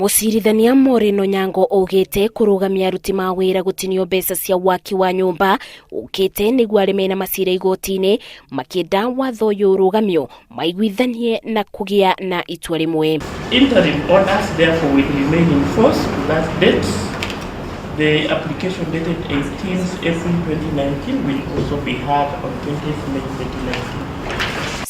Mucirithania Moreno Nyango ugite kurugamia aruti ma wira gutinio mbeca cia waaki wa nyumba ukite niguo areme na macira igoti-ini makienda watho uyu urugamio maiguithanie na kugia na itua rimwe. Interim orders therefore will remain in force to that date. The application dated 18th April 2019 will also be heard on 20th May 2019.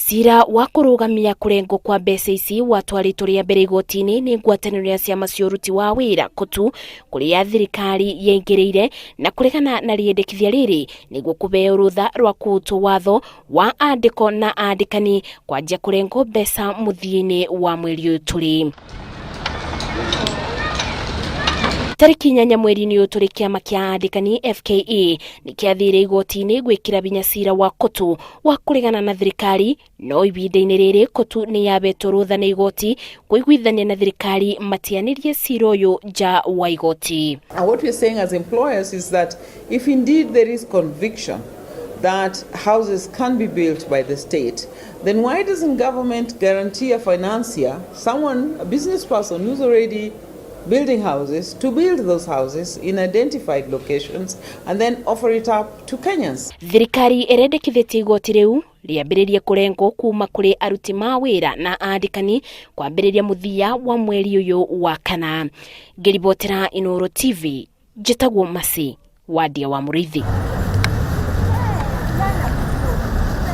Ciira wa kurugamia kurengwo kwa mbeca ici watwaritwo ria mbere igoti-ini ni ngwataniro ya ciama cia aruti wa wira kutu kuria thirikari yaingirire na kuregana na riendekithia riri niguo kubeo rutha rwa kuutwo watho wa andiko na andikani kwanjia kurengwo mbeca muthia-ini wa mweri uyu turi. Tariki 8 mweri-ini uyu turi kiama kia andikani FKE nikiathire igoti-ini gwikira binya cira wa kutu wa kuregana na thirikari no ibinda-ini riri kutu ni yabetwo rutha ni igoti kuiguithania na thirikari matianirie cira uyu nja wa igoti. And what we are saying as employers is that if indeed there is conviction that houses can be built by the state, then why doesn't government guarantee a financier, someone, a business person who's already building houses, to build those houses in identified locations and then offer it up to Kenyans? Thirikari irendekithia igoti riu riambiririe kurengwo kuma kuri aruti ma wira na andikani kwambiriria muthia wa mweri uyu wa kana. Ngiribotera Inoro TV, njitagwo Masi, wadia wa Murithi.